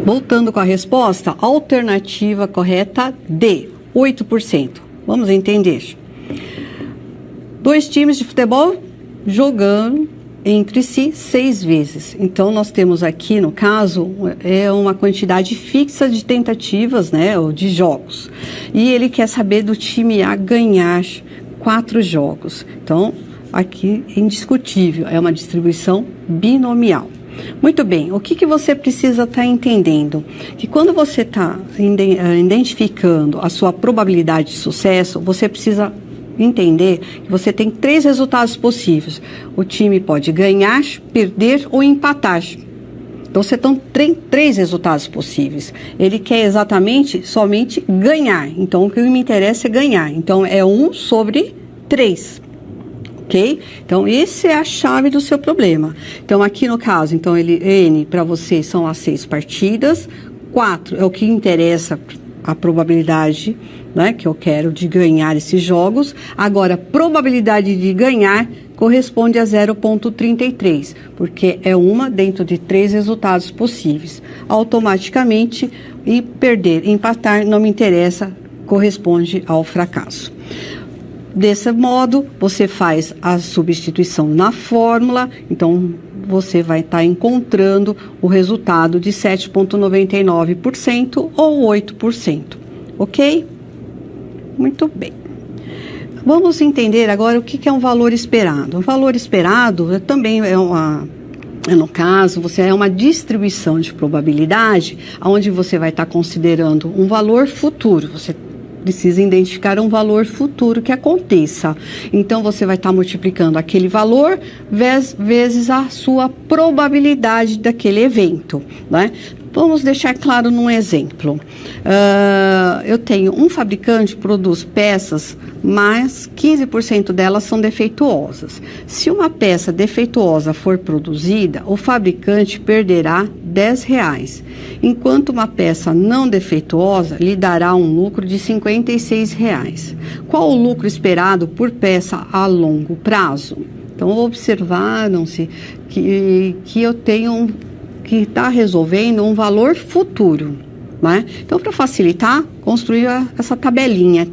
Voltando com a resposta, alternativa correta D, 8%. Vamos entender. 2 times de futebol jogando entre si 6 vezes. Então, nós temos aqui, no caso, uma quantidade fixa de tentativas, né, ou de jogos. E ele quer saber do time A ganhar 4 jogos. Então, aqui é indiscutível, é uma distribuição binomial. Muito bem, o que você precisa estar entendendo? Que quando você está identificando a sua probabilidade de sucesso, você precisa entender que você tem 3 resultados possíveis. O time pode ganhar, perder ou empatar. Então, você tem 3 resultados possíveis. Ele quer somente ganhar. Então, o que me interessa é ganhar. Então, é 1 sobre 3. Ok? Então, essa é a chave do seu problema. Então, aqui no caso, então, N para você são as 6 partidas. 4 é o que interessa a probabilidade, né, que eu quero de ganhar esses jogos. Agora, a probabilidade de ganhar corresponde a 0,33, porque é uma dentro de 3 resultados possíveis. Automaticamente, e perder, empatar, não me interessa, corresponde ao fracasso. Desse modo, você faz a substituição na fórmula, então você vai estar encontrando o resultado de 7,99% ou 8%, ok? Muito bem. Vamos entender agora o que é um valor esperado. O valor esperado também no caso, é uma distribuição de probabilidade, onde você vai estar considerando um valor futuro. Você precisa identificar um valor futuro que aconteça. Então, você vai estar multiplicando aquele valor vezes a sua probabilidade daquele evento, né? Vamos deixar claro num exemplo. Eu tenho um fabricante que produz peças, mas 15% delas são defeituosas. Se uma peça defeituosa for produzida, o fabricante perderá R$10, enquanto uma peça não defeituosa lhe dará um lucro de R$56. Qual o lucro esperado por peça a longo prazo? Então, observaram-se que eu tenho que está resolvendo um valor futuro, né? Então, para facilitar, construir essa tabelinha.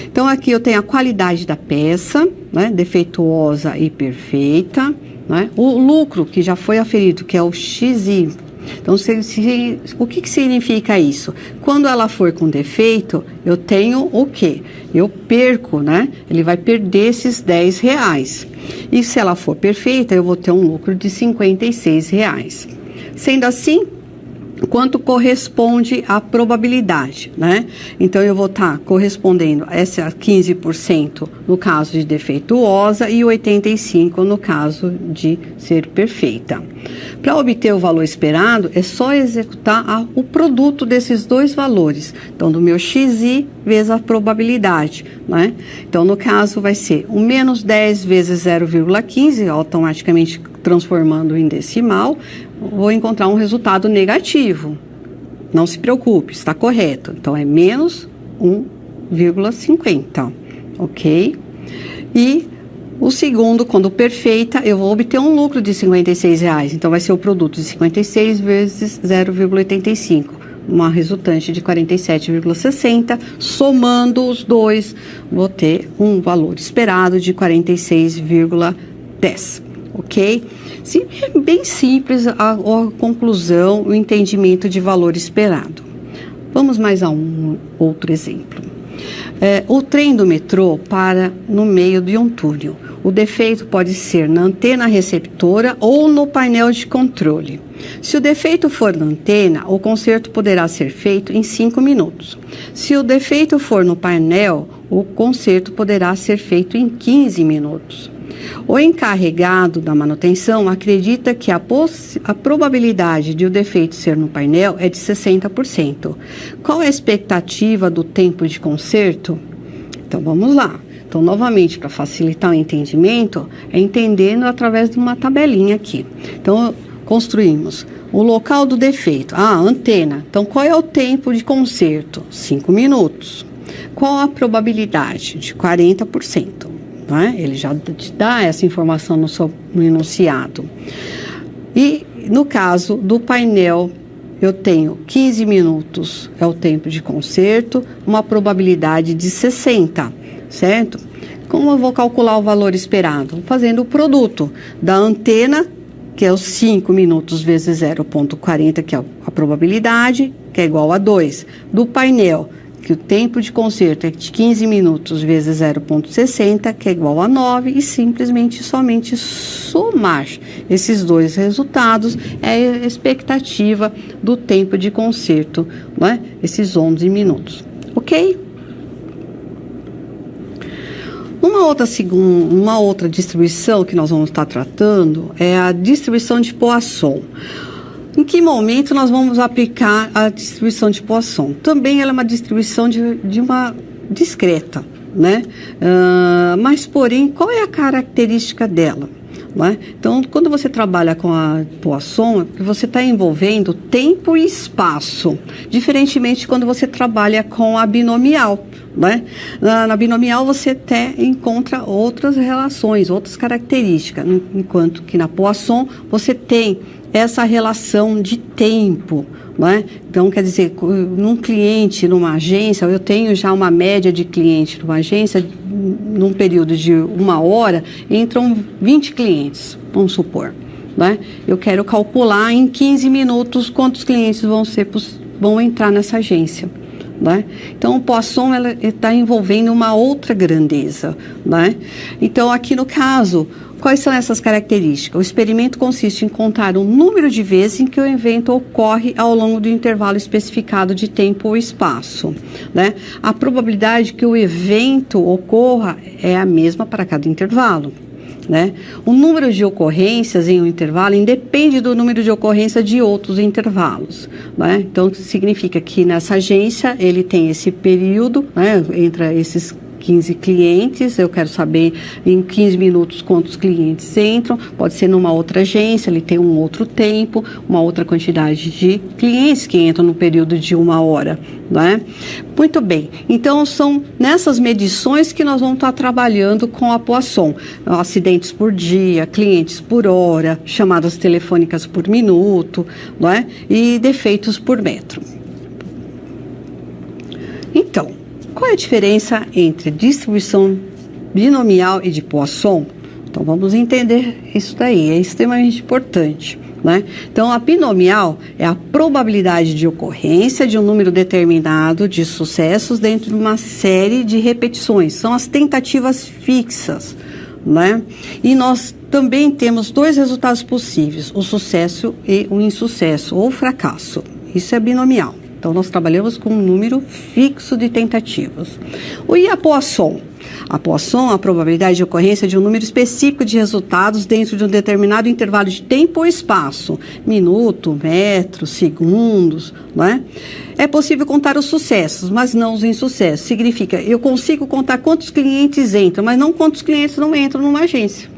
Então, aqui eu tenho a qualidade da peça, né? Defeituosa e perfeita, né? O lucro que já foi aferido, que é o XI. Então, o que significa isso? Quando ela for com defeito, eu tenho o quê? Eu perco, né? Ele vai perder esses R$10. E se ela for perfeita, eu vou ter um lucro de R$56. Sendo assim, quanto corresponde à probabilidade, né? Então, eu vou estar correspondendo a essa 15% no caso de defeituosa e 85% no caso de ser perfeita. Para obter o valor esperado, é só executar o produto desses 2 valores. Então, do meu XI vezes a probabilidade, né? Então, no caso, vai ser o menos 10 vezes 0,15, automaticamente transformando em decimal, vou encontrar um resultado negativo. Não se preocupe, está correto. Então, é menos 1,50, ok? E o segundo, quando perfeita, eu vou obter um lucro de R$56. Então, vai ser o produto de 56 vezes 0,85, uma resultante de 47,60. Somando os 2, vou ter um valor esperado de 46,10, ok? Sim, é bem simples a conclusão, o entendimento de valor esperado. Vamos mais a um outro exemplo. O trem do metrô para no meio de um túnel. O defeito pode ser na antena receptora ou no painel de controle. Se o defeito for na antena, o conserto poderá ser feito em 5 minutos. Se o defeito for no painel, o conserto poderá ser feito em 15 minutos. O encarregado da manutenção acredita que a probabilidade de o defeito ser no painel é de 60%. Qual é a expectativa do tempo de conserto? Então, vamos lá. Então, novamente, para facilitar o entendimento, é entendendo através de uma tabelinha aqui. Então, construímos o local do defeito. Antena. Então, qual é o tempo de conserto? 5 minutos. Qual a probabilidade? De 40%. Né? Ele já te dá essa informação no enunciado. E no caso do painel eu tenho 15 minutos, é o tempo de conserto, uma probabilidade de 60, certo? Como eu vou calcular o valor esperado? Fazendo o produto da antena, que é os 5 minutos vezes 0,40, que é a probabilidade, que é igual a 2. Do painel, que o tempo de conserto é de 15 minutos vezes 0,60, que é igual a 9, e simplesmente somente somar esses dois resultados é a expectativa do tempo de conserto, né? Esses 11 minutos, ok? Uma outra distribuição que nós vamos estar tratando é a distribuição de Poisson. Em que momento nós vamos aplicar a distribuição de Poisson? Também ela é uma distribuição de uma discreta, né? Mas, porém, qual é a característica dela? Né? Então, quando você trabalha com a Poisson, você está envolvendo tempo e espaço, diferentemente de quando você trabalha com a binomial. Né? Na binomial você até encontra outras relações, outras características, enquanto que na Poisson você tem essa relação de tempo, né? Então, quer dizer, num cliente, numa agência, eu tenho já uma média de cliente numa agência, num período de 1 hora, entram 20 clientes, vamos supor, né? Eu quero calcular em 15 minutos quantos clientes vão entrar nessa agência. Né? Então, o Poisson está envolvendo uma outra grandeza. Né? Então, aqui no caso, quais são essas características? O experimento consiste em contar o número de vezes em que o evento ocorre ao longo do intervalo especificado de tempo ou espaço. Né? A probabilidade que o evento ocorra é a mesma para cada intervalo. Né? O número de ocorrências em um intervalo independe do número de ocorrência de outros intervalos. Né? Então, significa que nessa agência ele tem esse período, né, entre esses 15 clientes, eu quero saber em 15 minutos quantos clientes entram, pode ser numa outra agência, ele tem um outro tempo, uma outra quantidade de clientes que entram no período de 1 hora, né? Muito bem, então são nessas medições que nós vamos estar trabalhando com a Poisson, acidentes por dia, clientes por hora, chamadas telefônicas por minuto, né? E defeitos por metro. Então, qual é a diferença entre distribuição binomial e de Poisson? Então, vamos entender isso daí, é extremamente importante. Né? Então, a binomial é a probabilidade de ocorrência de um número determinado de sucessos dentro de uma série de repetições. São as tentativas fixas. Né? E nós também temos 2 resultados possíveis, o sucesso e o insucesso, ou fracasso. Isso é binomial. Então, nós trabalhamos com um número fixo de tentativas. E a Poisson? A Poisson é a probabilidade de ocorrência de um número específico de resultados dentro de um determinado intervalo de tempo ou espaço, minuto, metro, segundos, não é? É possível contar os sucessos, mas não os insucessos. Significa, eu consigo contar quantos clientes entram, mas não quantos clientes não entram numa agência.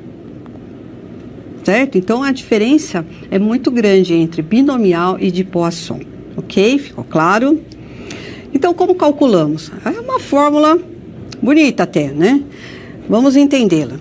Certo? Então, a diferença é muito grande entre binomial e de Poisson. Ok? Ficou claro? Então, como calculamos? É uma fórmula bonita até, né? Vamos entendê-la.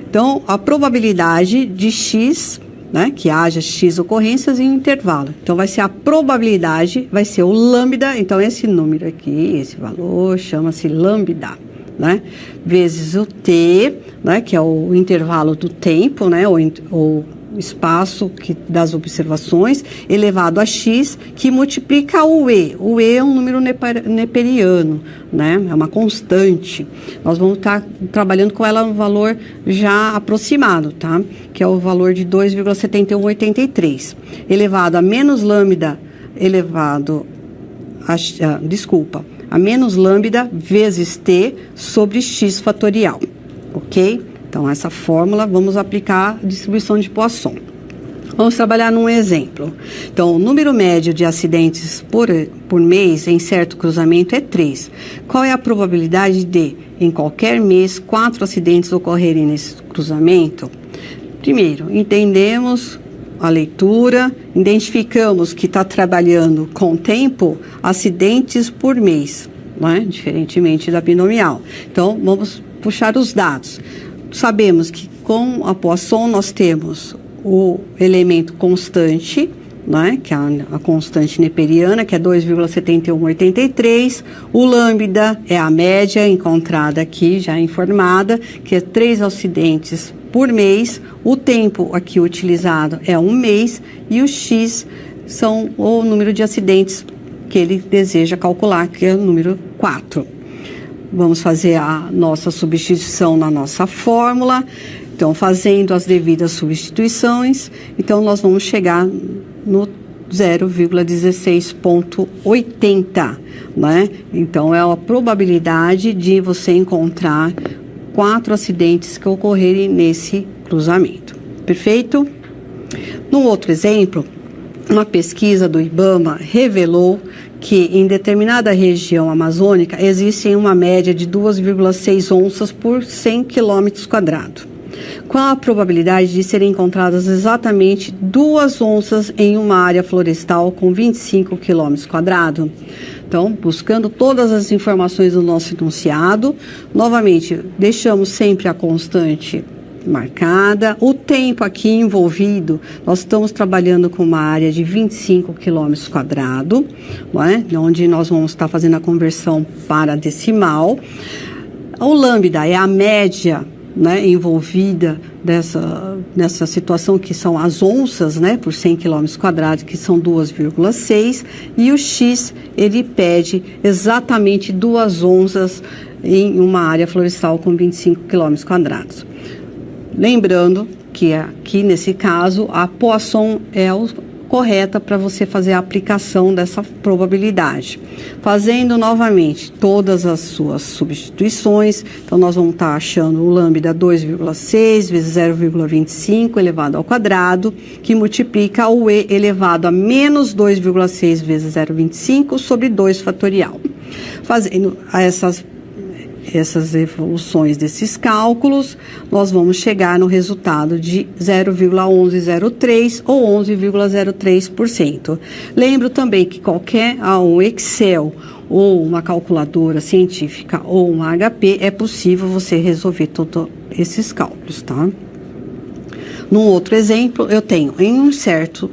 Então, a probabilidade de X, né? Que haja X ocorrências em um intervalo. Então, vai ser a probabilidade, vai ser o lambda. Então, esse número aqui, esse valor, chama-se lambda, né? Vezes o T, né? Que é o intervalo do tempo, né? Ou espaço das observações, elevado a x, que multiplica o E. O E é um número neperiano, né? É uma constante. Nós vamos estar trabalhando com ela no valor já aproximado, tá? Que é o valor de 2,7183. Elevado a menos lambda, a menos lambda vezes T sobre x fatorial, ok? Então, essa fórmula, vamos aplicar a distribuição de Poisson. Vamos trabalhar num exemplo. Então, o número médio de acidentes por mês em certo cruzamento é 3. Qual é a probabilidade de, em qualquer mês, 4 acidentes ocorrerem nesse cruzamento? Primeiro, entendemos a leitura, identificamos que está trabalhando com tempo, acidentes por mês, não é? Diferentemente da binomial. Então, vamos puxar os dados. Sabemos que com a Poisson nós temos o elemento constante, né, que é a constante neperiana, que é 2,7183. O lambda é a média encontrada aqui, já informada, que é 3 acidentes por mês. O tempo aqui utilizado é 1 mês e o x são o número de acidentes que ele deseja calcular, que é o número 4. Vamos fazer a nossa substituição na nossa fórmula. Então, fazendo as devidas substituições, então nós vamos chegar no 0,16.80, né? Então, é a probabilidade de você encontrar 4 acidentes que ocorrerem nesse cruzamento. Perfeito? Num outro exemplo, uma pesquisa do IBAMA revelou que em determinada região amazônica existe uma média de 2,6 onças por 100 km². Qual a probabilidade de serem encontradas exatamente 2 onças em uma área florestal com 25 km²? Então, buscando todas as informações do nosso enunciado, novamente, deixamos sempre a constante marcada. O tempo aqui envolvido, nós estamos trabalhando com uma área de 25 km², não é? Onde nós vamos estar fazendo a conversão para decimal. O lambda é a média, né, envolvida nessa situação, que são as onças, né, por 100 km², que são 2,6, e o x, ele pede exatamente 2 onças em uma área florestal com 25 km². Lembrando que aqui, nesse caso, a Poisson é a correta para você fazer a aplicação dessa probabilidade. Fazendo novamente todas as suas substituições, então nós vamos estar achando o lambda 2,6 vezes 0,25 elevado ao quadrado, que multiplica o e elevado a menos 2,6 vezes 0,25 sobre 2 fatorial. Fazendo essas evoluções desses cálculos, nós vamos chegar no resultado de 0,1103 ou 11,03%. Lembro também que um Excel ou uma calculadora científica ou uma HP é possível você resolver todos esses cálculos, tá? Num outro exemplo, eu tenho em um centro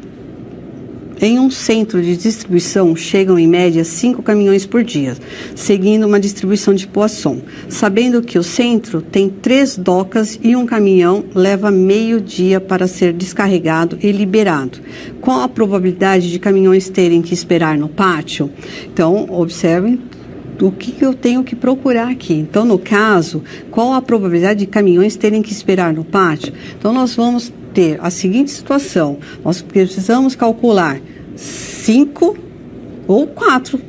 de distribuição chegam em média 5 caminhões por dia, seguindo uma distribuição de Poisson. Sabendo que o centro tem 3 docas e um caminhão leva meio dia para ser descarregado e liberado. Qual a probabilidade de caminhões terem que esperar no pátio? Então, observem o que eu tenho que procurar aqui. Então, no caso, qual a probabilidade de caminhões terem que esperar no pátio? Então, nós vamos ter a seguinte situação: nós precisamos calcular 5 ou 4,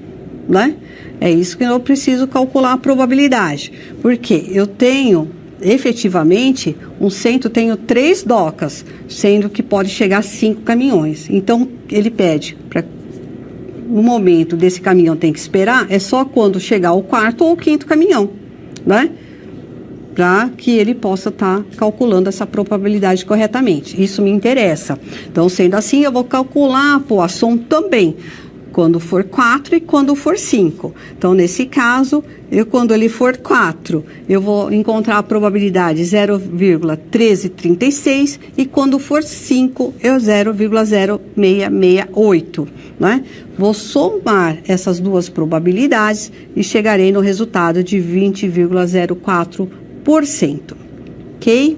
né? É isso que eu preciso calcular a probabilidade, porque eu tenho efetivamente um centro, tenho 3 docas, sendo que pode chegar a 5 caminhões. Então ele pede para no momento desse caminhão tem que esperar, é só quando chegar o 4º ou o 5º caminhão, né? Para que ele possa estar calculando essa probabilidade corretamente. Isso me interessa. Então, sendo assim, eu vou calcular a Poisson também, quando for 4 e quando for 5. Então, nesse caso, quando ele for 4, eu vou encontrar a probabilidade 0,1336 e quando for 5, é 0,0668, né? Vou somar essas duas probabilidades e chegarei no resultado de 20,04%. Ok?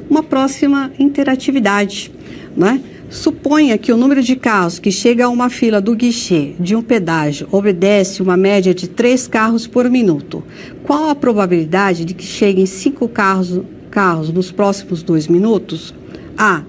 Uma próxima interatividade, né? Suponha que o número de carros que chega a uma fila do guichê de um pedágio obedece uma média de 3 carros por minuto. Qual a probabilidade de que cheguem 5 carros nos próximos 2 minutos? A.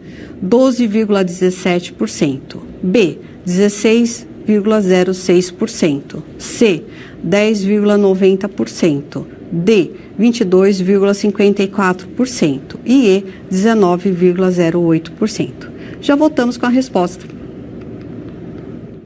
12,17%. B. 16,06%. C. 10,90%. D, 22,54% e E, 19,08%. Já voltamos com a resposta.